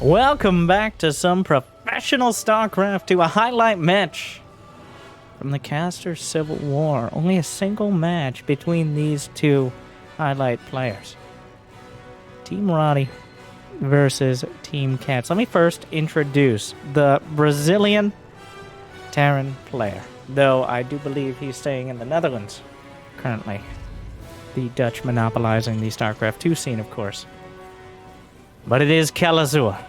Welcome back to some professional StarCraft to a highlight match from the Caster Civil War. Only a single match between these two highlight players. Team Roddy versus Team Cats. Let me first introduce the Brazilian Terran player, though I do believe he's staying in the Netherlands currently. The Dutch monopolizing the StarCraft 2 scene, of course. But it is Kelazhur,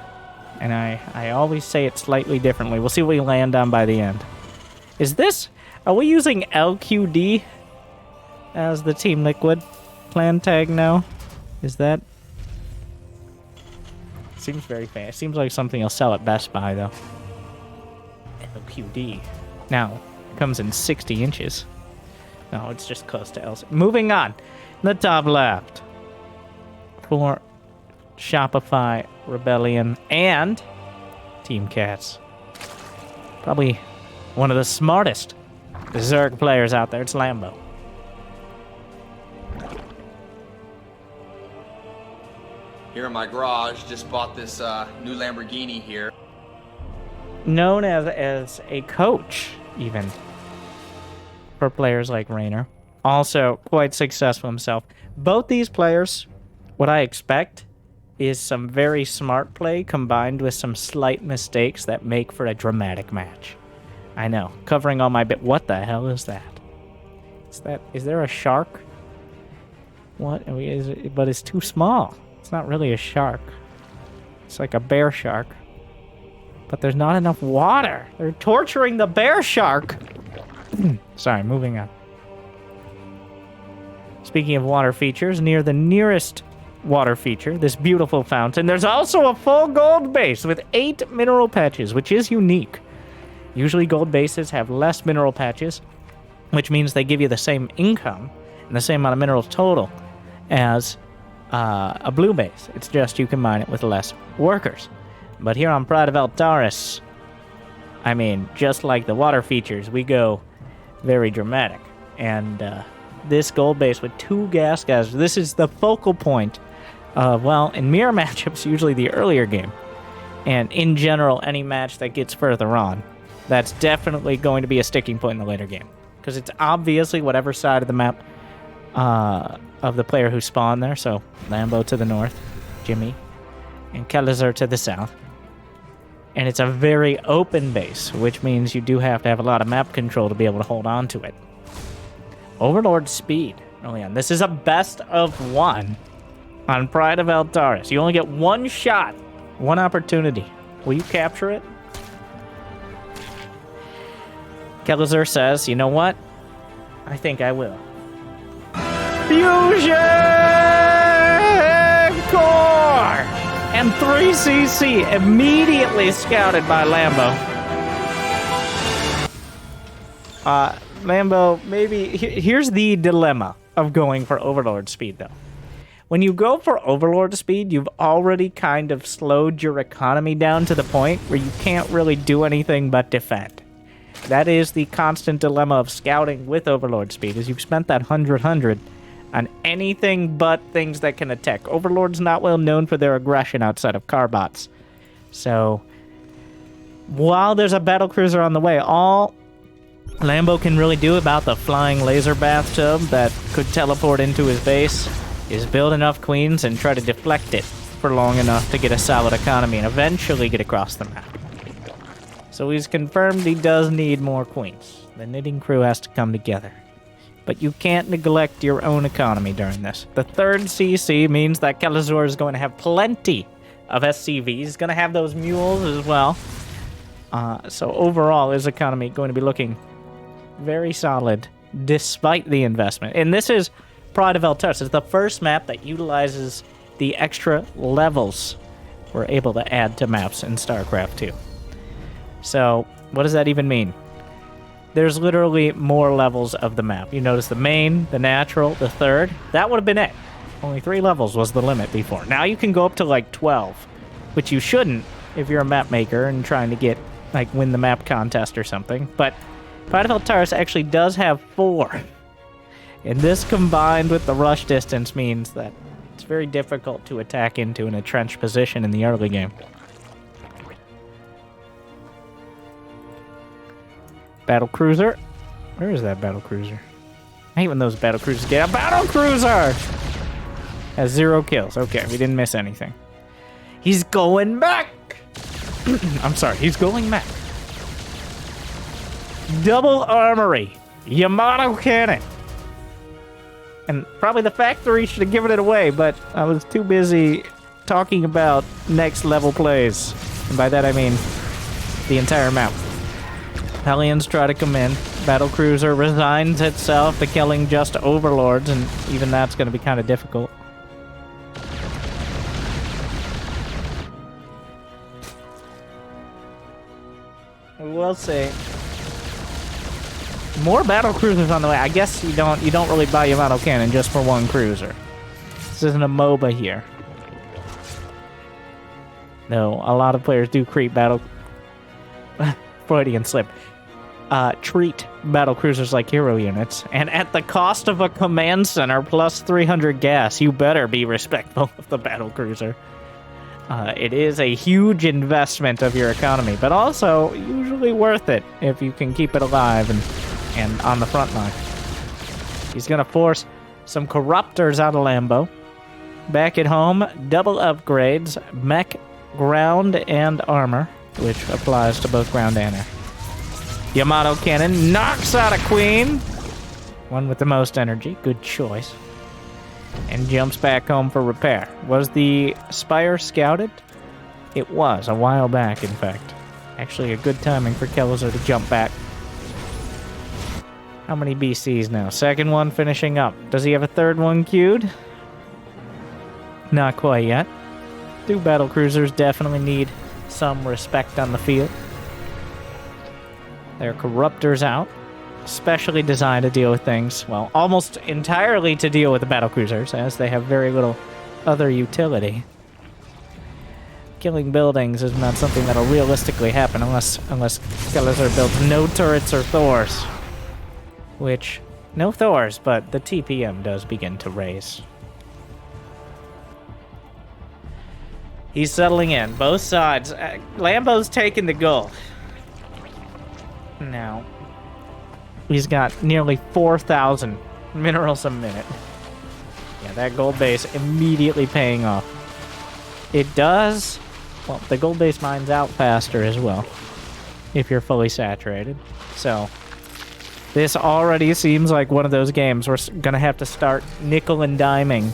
and I always say it slightly differently. We'll see what we land on by the end. Are we using LQD as the Team Liquid clan tag now? Is that? Seems very fancy. Seems like something you'll sell at Best Buy, though. LQD. Now, it comes in 60 inches. No, it's just close to LC. Moving on. The top left. For Shopify, Rebellion, and Team Cats. Probably one of the smartest Zerg players out there. It's Lambo. Here in my garage, just bought this new Lamborghini here. Known as a coach, even, for players like Reynor. Also quite successful himself. Both these players, what I expect is some very smart play combined with some slight mistakes that make for a dramatic match. I know, covering all my bit. What the hell is that? Is there a shark? What? But it's too small. It's not really a shark. It's like a bear shark. But there's not enough water. They're torturing the bear shark. Sorry, moving on. Speaking of water features, near the nearest water feature, this beautiful fountain, there's also a full gold base with 8 mineral patches, which is unique. Usually gold bases have less mineral patches, which means they give you the same income and the same amount of minerals total as a blue base. It's just you can mine it with less workers. But here on Pride of Eltaris, I mean, just like the water features, we go very dramatic. And this gold base with 2 gas guys, this is the focal point of, well, in mirror matchups, usually the earlier game. And in general, any match that gets further on, that's definitely going to be a sticking point in the later game. Because it's obviously whatever side of the map of the player who spawned there. So Lambo to the north, Jimmy, and Kelazhur to the south. And it's a very open base, which means you do have to have a lot of map control to be able to hold on to it. Overlord speed early on. This is a best of 1 on Pride of Eltaris. You only get 1 shot, 1 opportunity. Will you capture it? Kelazhur says, you know what? I think I will. Fusion Core! And 3cc immediately scouted by Lambo. Lambo, maybe... Here's the dilemma of going for Overlord speed, though. When you go for Overlord speed, you've already kind of slowed your economy down to the point where you can't really do anything but defend. That is the constant dilemma of scouting with Overlord speed, is you've spent that 100 on anything but things that can attack. Overlord's not well known for their aggression outside of carbots. So, while there's a battlecruiser on the way, all Lambo can really do about the flying laser bathtub that could teleport into his base is build enough queens and try to deflect it for long enough to get a solid economy and eventually get across the map. So he's confirmed he does need more queens. The knitting crew has to come together. But you can't neglect your own economy during this. The 3rd CC means that Kelazhur is going to have plenty of SCVs. He's going to have those mules as well. So overall, his economy going to be looking very solid despite the investment. And this is Pride of Eltaris. It's the first map that utilizes the extra levels we're able to add to maps in StarCraft 2. So, what does that even mean? There's literally more levels of the map. You notice the main, the natural, the 3rd. That would have been it. Only 3 levels was the limit before. Now you can go up to like 12, which you shouldn't if you're a map maker and trying to get, like, win the map contest or something. But Pride of Eltaris actually does have 4. And this combined with the rush distance means that it's very difficult to attack into in a trench position in the early game. Battle cruiser. Where is that battle cruiser? I hate when those battle cruisers get a battle cruiser! Has 0 kills. Okay, we didn't miss anything. He's going back! I'm sorry, he's going back. Double armory. Yamato cannon. And probably the factory should have given it away, but I was too busy talking about next level plays. And by that I mean the entire map. Hellions try to come in. Battlecruiser resigns itself to killing just overlords, and even that's going to be kind of difficult. We'll see. More battle cruisers on the way. I guess you don't really buy Yamato cannon just for one cruiser. This isn't a MOBA here. No, a lot of players do creep battle. Freudian slip. Treat battle cruisers like hero units, and at the cost of a command center plus 300 gas, you better be respectful of the battle cruiser. It is a huge investment of your economy, but also usually worth it if you can keep it alive and on the front line. He's going to force some corruptors out of Lambo. Back at home, double upgrades, mech, ground, and armor, which applies to both ground and air. Yamato cannon knocks out a queen. One with the most energy. Good choice. And jumps back home for repair. Was the Spire scouted? It was, a while back, in fact. Actually, a good timing for Kelazhur to jump back. How many BCs now? Second one finishing up. Does he have a third one queued? Not quite yet. 2 battle cruisers definitely need some respect on the field. Their corruptors out. Specially designed to deal with things, well, almost entirely to deal with the battlecruisers, as they have very little other utility. Killing buildings is not something that'll realistically happen unless Kelazhur builds no turrets or Thors. Which, no Thors, but the TPM does begin to raise. He's settling in, both sides. Lambo's taking the gold. Now, he's got nearly 4,000 minerals a minute. Yeah, that gold base immediately paying off. It does... Well, the gold base mines out faster as well, if you're fully saturated. So, this already seems like one of those games we're going to have to start nickel and diming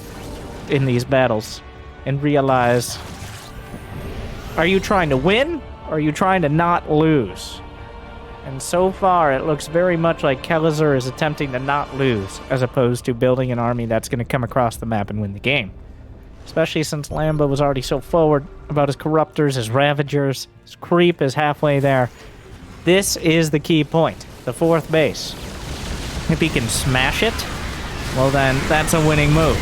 in these battles and realize, are you trying to win, or are you trying to not lose? And so far, it looks very much like Kelazhur is attempting to not lose, as opposed to building an army that's going to come across the map and win the game. Especially since Lambo was already so forward about his corruptors, his ravagers, his creep is halfway there. This is the key point, the 4th base. If he can smash it, well then, that's a winning move.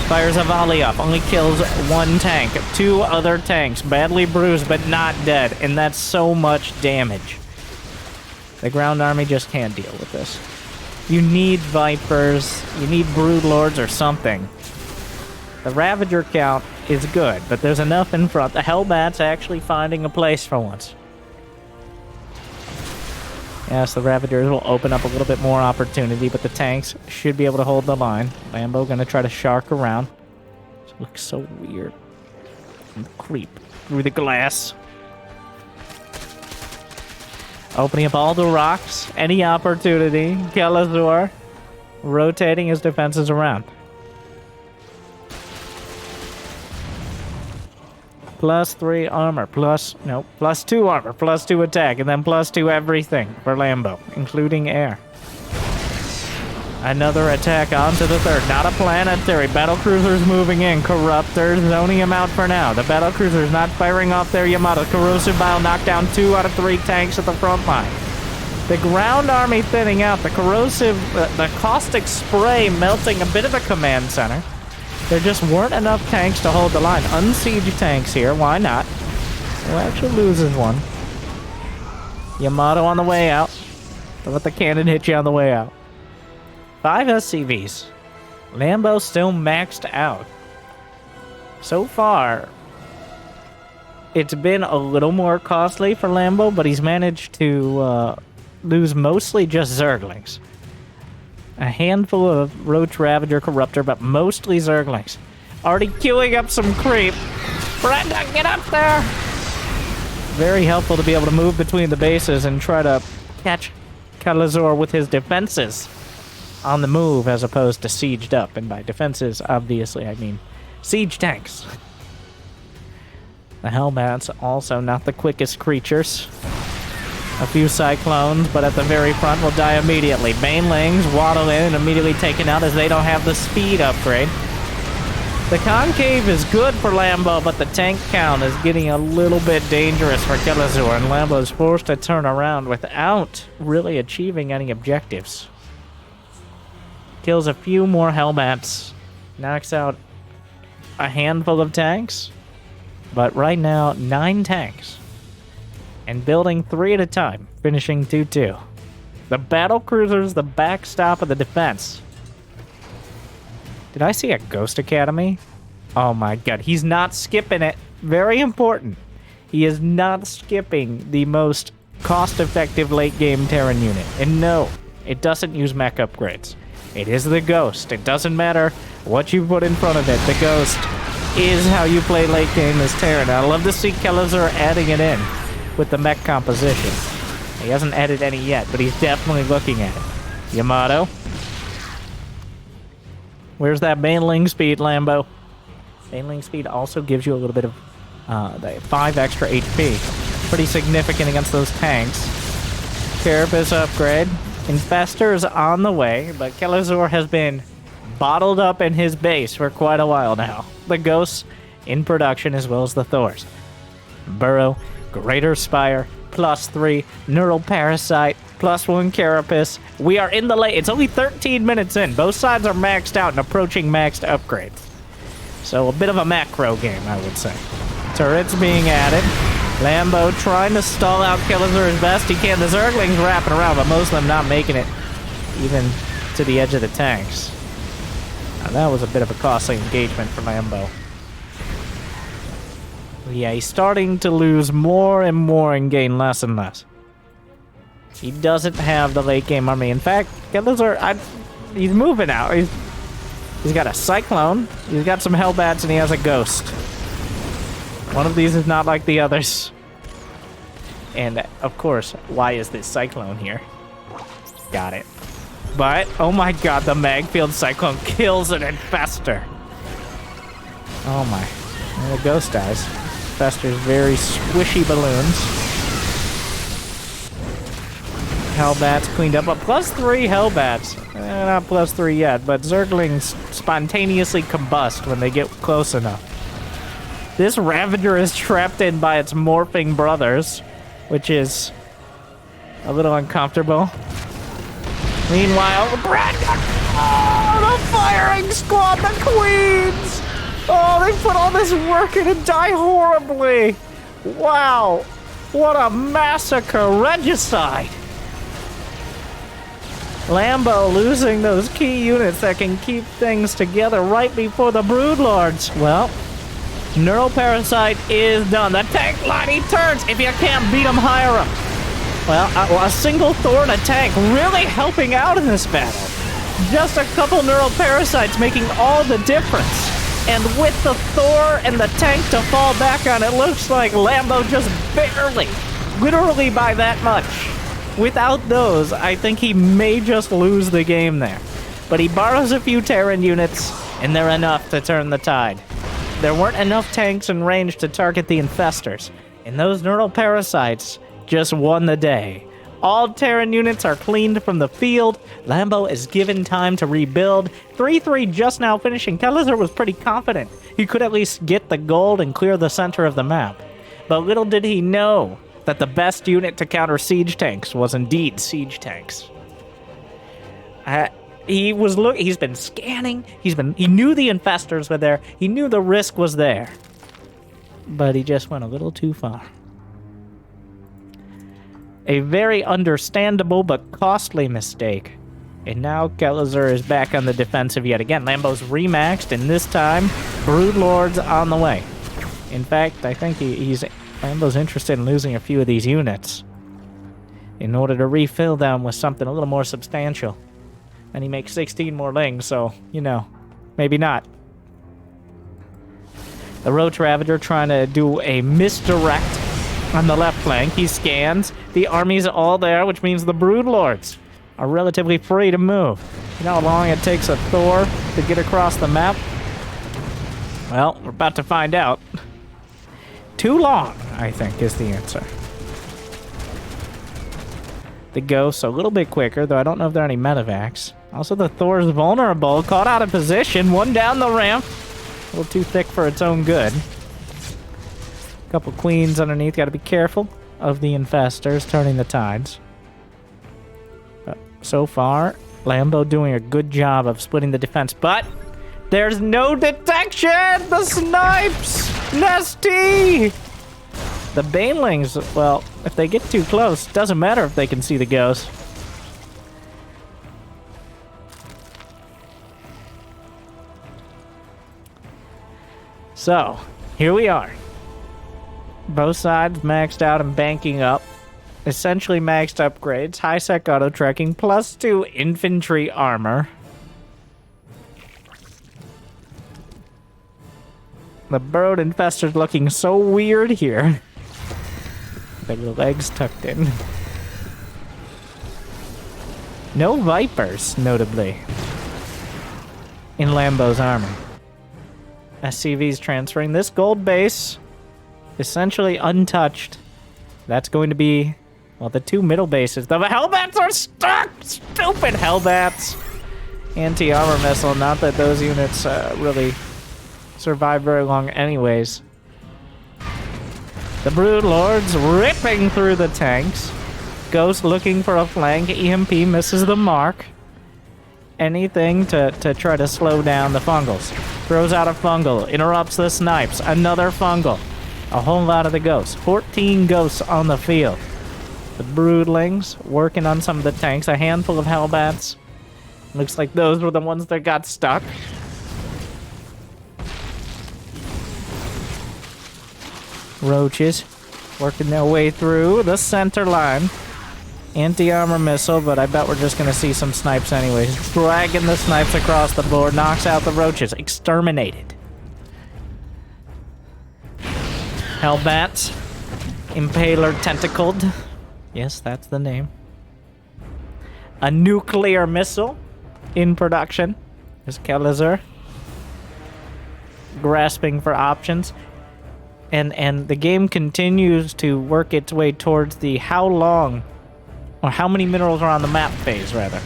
Fires a volley up, only kills 1 tank, 2 other tanks, badly bruised but not dead, and that's so much damage. The ground army just can't deal with this. You need Vipers, you need Broodlords or something. The Ravager count is good, but there's enough in front. The Hellbat's actually finding a place for once. Yes, the Ravagers will open up a little bit more opportunity, but the tanks should be able to hold the line. Lambo gonna try to shark around. It looks so weird. And creep through the glass. Opening up all the rocks, any opportunity. Kelazhur rotating his defenses around. +3 armor, plus 2 armor, +2 attack, and then +2 everything for Lambo, including air. Another attack onto the 3rd. Not a planetary. Battlecruisers moving in. Corruptors zoning him out for now. The battlecruisers not firing off their Yamato. Corrosive Bile knocked down 2 out of 3 tanks at the front line. The ground army thinning out. The caustic spray melting a bit of a command center. There just weren't enough tanks to hold the line. Unsiege tanks here. Why not? Well, actually loses one. Yamato on the way out. Don't let the cannon hit you on the way out. 5 SCVs. Lambo still maxed out. So far, it's been a little more costly for Lambo, but he's managed to lose mostly just Zerglings. A handful of Roach Ravager Corruptor, but mostly Zerglings. Already queuing up some creep. Brenda, get up there! Very helpful to be able to move between the bases and try to catch Kelazhur with his defenses on the move as opposed to sieged up. And by defenses, obviously, I mean siege tanks. The Hellbats also not the quickest creatures. A few Cyclones, but at the very front will die immediately. Banelings waddle in and immediately taken out as they don't have the speed upgrade. The Concave is good for Lambo, but the tank count is getting a little bit dangerous for Kelazhur, and Lambo is forced to turn around without really achieving any objectives. Kills a few more Hellbats, knocks out a handful of tanks, but right now, 9 tanks. And building 3 at a time, finishing 2-2. The battle cruiser's the backstop of the defense. Did I see a Ghost Academy? Oh my god, he's not skipping it. Very important. He is not skipping the most cost-effective late-game Terran unit. And no, it doesn't use mech upgrades. It is the Ghost. It doesn't matter what you put in front of it. The Ghost is how you play late game as Terran. I love to see Kelazhur adding it in with the mech composition. He hasn't added any yet, but he's definitely looking at it. Yamato. Where's that Baneling speed, Lambo? Baneling speed also gives you a little bit of the 5 extra HP. Pretty significant against those tanks. Carapace upgrade. Infestor is on the way, but Kelazhur has been bottled up in his base for quite a while now. The Ghosts in production as well as the Thors. Burrow, Greater Spire, +3, Neural Parasite, +1 Carapace. We are in the late. It's only 13 minutes in. Both sides are maxed out and approaching maxed upgrades. So a bit of a macro game, I would say. Turrets being added. Lambo trying to stall out Kelazhur as best he can. The Zerglings wrapping around, but most of them not making it even to the edge of the tanks. Now, that was a bit of a costly engagement for Lambo. Yeah, he's starting to lose more and more and gain less and less. He doesn't have the late game army. In fact, Kelazhur, he's moving out. He's got a Cyclone, he's got some Hellbats, and he has a Ghost. One of these is not like the others. And, of course, why is this Cyclone here? Got it. But, oh my god, the Magfield Cyclone kills an Infestor. Oh my. And the Ghost dies. Infestor's very squishy balloons. Hellbats cleaned up. A +3 Hellbats. Not +3 yet, but Zerglings spontaneously combust when they get close enough. This Ravager is trapped in by its morphing brothers, which is a little uncomfortable. Meanwhile, the firing squad, the Queens! Oh, they put all this work in and die horribly! Wow! What a massacre! Regicide! Lambo losing those key units that can keep things together right before the Broodlords. Well, Neural Parasite is done. The tank line, he turns. If you can't beat him, hire him. Well, a single Thor and a tank really helping out in this battle. Just a couple Neural Parasites making all the difference. And with the Thor and the tank to fall back on, it looks like Lambo just barely, literally by that much. Without those, I think he may just lose the game there. But he borrows a few Terran units, and they're enough to turn the tide. There weren't enough tanks in range to target the Infestors, and those Neural Parasites just won the day. All Terran units are cleaned from the field. Lambo is given time to rebuild. 3-3 just now finishing. Kelazhur was pretty confident he could at least get the gold and clear the center of the map. But little did he know that the best unit to counter siege tanks was indeed siege tanks. He's been scanning. He knew the Infestors were there. He knew the risk was there. But he just went a little too far. A very understandable but costly mistake. And now Kelazhur is back on the defensive yet again. Lambo's remaxed, and this time, Broodlord's on the way. In fact, I think Lambo's interested in losing a few of these units. in order to refill them with something a little more substantial. And he makes 16 more lings, so, you know, maybe not. The Roach Ravager trying to do a misdirect on the left flank. He scans. The army's all there, which means the Broodlords are relatively free to move. You know how long it takes a Thor to get across the map? Well, we're about to find out. Too long, I think, is the answer. The Ghosts a little bit quicker, though I don't know if there are any medevacs. Also, the Thor's vulnerable, caught out of position, one down the ramp. A little too thick for its own good. Couple queens underneath, gotta be careful of the infestors turning the tides. But so far, Lambo doing a good job of splitting the defense, but there's no detection! The snipes! Nesty! The Banelings, well, if they get too close, doesn't matter if they can see the ghost. So, here we are. Both sides maxed out and banking up. Essentially maxed upgrades, high-sec auto-trekking, +2 infantry armor. The burrowed infestors looking so weird here. Their legs tucked in. No Vipers, notably, in Lambo's armor. SCV's transferring this gold base, essentially untouched. That's going to be, well, the two middle bases. The Hellbats are stuck! Stupid Hellbats! Anti-armor missile, not that those units really survive very long anyways. The Broodlords ripping through the tanks. Ghost looking for a flank. EMP misses the mark. Anything to try to slow down the Fungals. Throws out a Fungal. Interrupts the snipes. Another Fungal. A whole lot of the Ghosts. 14 Ghosts on the field. The Broodlings working on some of the tanks. A handful of Hellbats. Looks like those were the ones that got stuck. Roaches working their way through the center line. Anti-armor missile, but I bet we're just going to see some snipes anyways. Dragging the snipes across the board. Knocks out the roaches. Exterminated. Hellbats. Impaler tentacled. Yes, that's the name. A nuclear missile in production. There's Kelazhur. Grasping for options. And the game continues to work its way towards the how long, or how many minerals are on the map phase, rather.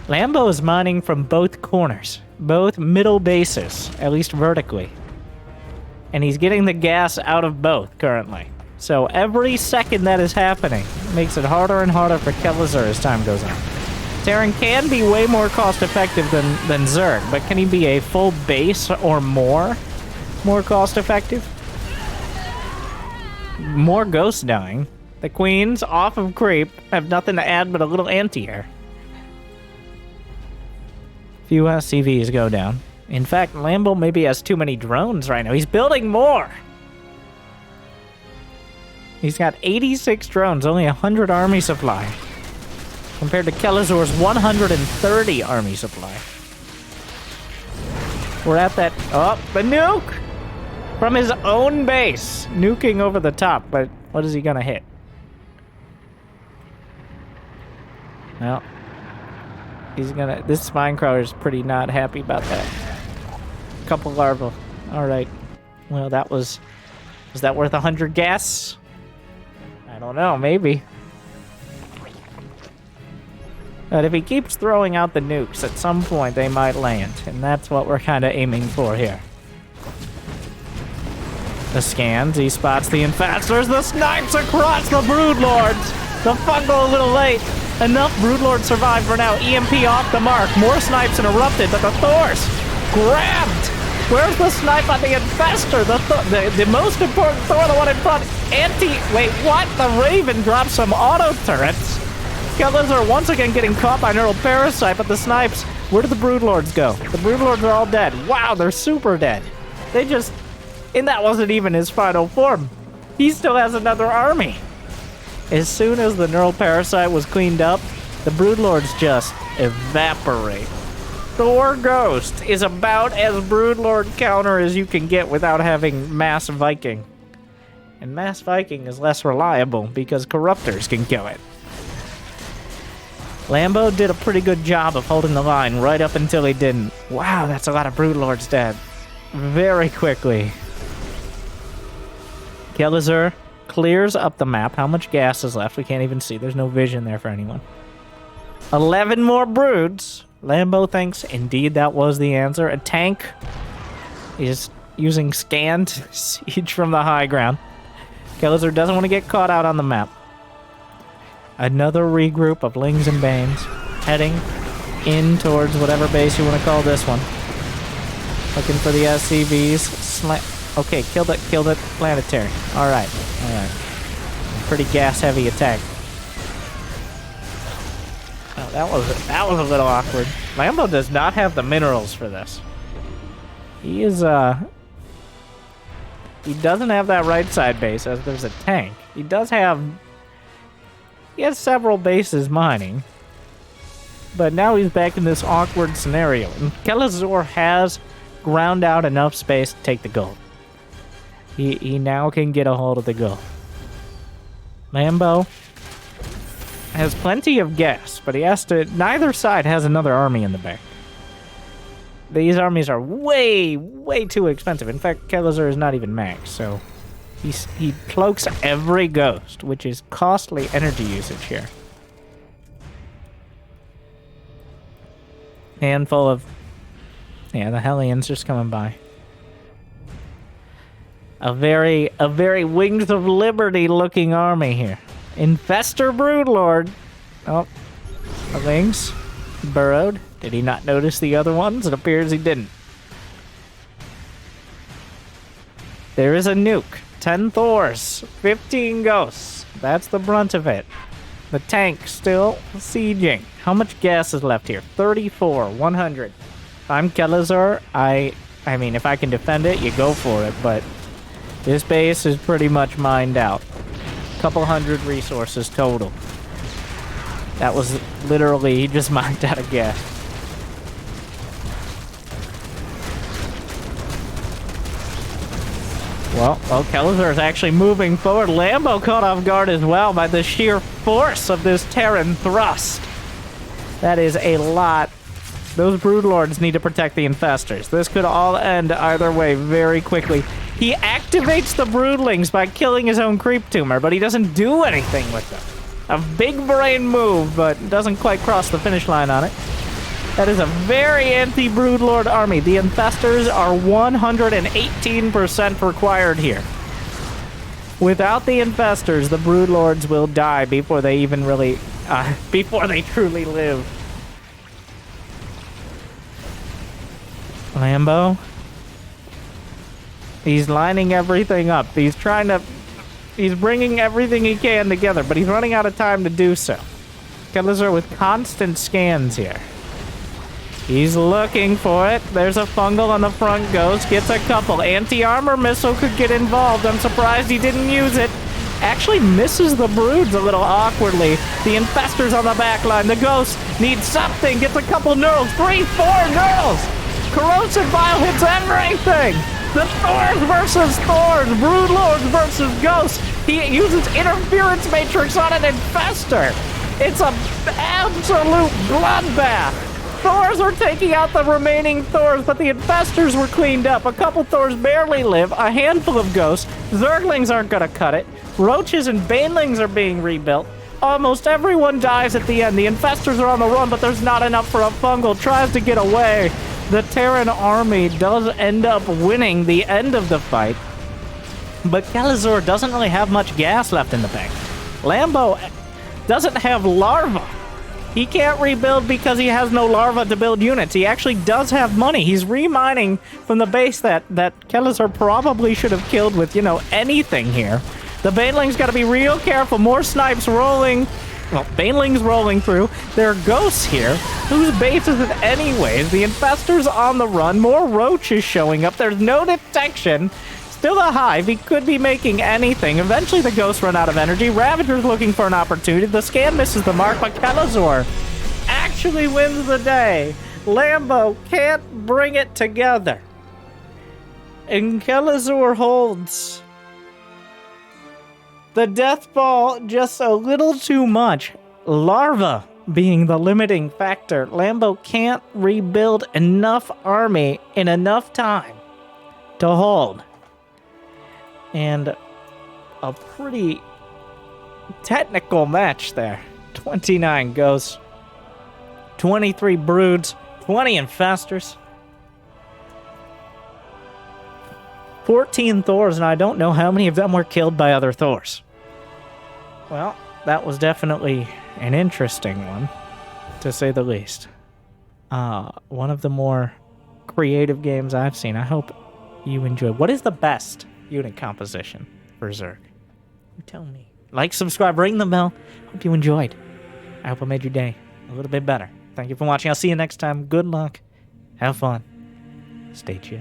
Lambo is mining from both corners, both middle bases, at least vertically. And he's getting the gas out of both currently. So every second that is happening makes it harder and harder for Kelazhur as time goes on. Terran can be way more cost effective than Zerg, but can he be a full base or more cost effective? More ghosts dying. The queens off of creep have nothing to add but a little anti-air. Few SCVs go down. In fact, Lambo maybe has too many drones right now. He's building more. He's got 86 drones, only 100 army supply. Compared to Kelazhur's 130 army supply. We're at that... Oh, the nuke! From his own base. Nuking over the top, but what is he gonna hit? Well, he's gonna... This spine crawler's pretty not happy about that. Couple larvae. Alright. Well, that was... Was that worth 100 gas? I don't know, maybe. But if he keeps throwing out the nukes, at some point they might land. And that's what we're kind of aiming for here. The scans, he spots the infestors, the snipes across the Broodlords! The Fungal a little late. Enough Broodlords survive for now. EMP off the mark. More snipes interrupted, but the Thors grabbed! Where's the snipe on the infestor? The most important Thor, the one in front. Wait, what? The Raven dropped some auto turrets. Kelazhur once again getting caught by neural parasite, but the snipes, where did the Broodlords go? The Broodlords are all dead. Wow, they're super dead. They just, and that wasn't even his final form. He still has another army. As soon as the neural parasite was cleaned up, the broodlords just evaporate. Thor Ghost is about as broodlord counter as you can get without having Mass Viking. And Mass Viking is less reliable because corruptors can kill it. Lambo did a pretty good job of holding the line right up until he didn't. Wow, that's a lot of broodlords dead. Very quickly. Kelazhur clears up the map. How much gas is left? We can't even see. There's no vision there for anyone. 11 more broods. Lambo thinks indeed that was the answer. A tank is using scanned siege from the high ground. Kelazhur doesn't want to get caught out on the map. Another regroup of Lings and Banes heading in towards whatever base you want to call this one. Looking for the SCVs. Okay, killed it. Planetary. Alright. Pretty gas-heavy attack. Oh, that was a little awkward. Lambo does not have the minerals for this. He is, he doesn't have that right side base as there's a tank. He has several bases mining. But now he's back in this awkward scenario. And Kelazhur has ground out enough space to take the gold. He now can get a hold of the gold. Lambo has plenty of gas, but he has to... Neither side has another army in the back. These armies are way, way too expensive. In fact, Kelazhur is not even max, so... He cloaks every ghost, which is costly energy usage here. Handful of... Yeah, the Hellions just coming by. A very Wings of Liberty looking army here. Infestor Broodlord. Oh, the Lings burrowed. Did he not notice the other ones? It appears he didn't. There is a nuke. 10 Thors. 15 ghosts. That's the brunt of it. The tank still sieging. How much gas is left here? 34. 100. If I'm Kelazhur, I mean, if I can defend it, you go for it, but this base is pretty much mined out. Couple hundred resources total. That was literally, he just mined out of gas. Well, Kelazhur is actually moving forward. Lambo caught off guard as well by the sheer force of this Terran thrust. That is a lot. Those broodlords need to protect the infestors. This could all end either way very quickly. He activates the broodlings by killing his own creep tumor, but he doesn't do anything with them. A big brain move, but doesn't quite cross the finish line on it. That is a very anti-broodlord army. The infestors are 118% required here. Without the infestors, the broodlords will die before they even really, before they truly live. Lambo. He's lining everything up. He's bringing everything he can together, but he's running out of time to do so. Kelazhur with constant scans here. He's looking for it. There's a fungal on the front ghost. Gets a couple. Anti-armor missile could get involved. I'm surprised he didn't use it. Actually misses the broods a little awkwardly. The infestors on the back line. The ghost needs something. Gets a couple neurals. 3, 4 neurals. Corrosive bile hits everything. The Thors versus Thors. Broodlords versus ghosts. He uses interference matrix on an infestor. It's an absolute bloodbath. Thors are taking out the remaining Thors, but the infestors were cleaned up. A couple Thors barely live. A handful of ghosts. Zerglings aren't going to cut it. Roaches and banelings are being rebuilt. Almost everyone dies at the end. The infestors are on the run, but there's not enough for a fungal. Tries to get away. The Terran army does end up winning the end of the fight. But Kelazhur doesn't really have much gas left in the bank. Lambo doesn't have larva. He can't rebuild because he has no larva to build units. He actually does have money. He's remining from the base that Kelazhur probably should have killed with, you know, anything here. The banelings got to be real careful. More snipes rolling. Well, banelings rolling through. There are ghosts here. Whose base is it anyways? The infestors on the run. More roaches showing up. There's no detection. still a hive. He could be making anything. Eventually, the ghosts run out of energy. Ravager's looking for an opportunity. The scan misses the mark, but Kelazhur actually wins the day. Lambo can't bring it together. And Kelazhur holds. The Deathball just a little too much. Larva being the limiting factor. Lambo can't rebuild enough army in enough time to hold. And a pretty technical match there. 29 ghosts, 23 broods, 20 infestors, 14 Thors, and I don't know how many of them were killed by other Thors. Well, that was definitely an interesting one, to say the least. One of the more creative games I've seen. I hope you enjoyed. What is the best unit composition for Zerg? You tell me. Like, subscribe, ring the bell. Hope you enjoyed. I hope I made your day a little bit better. Thank you for watching. I'll see you next time. Good luck. Have fun. Stay chill.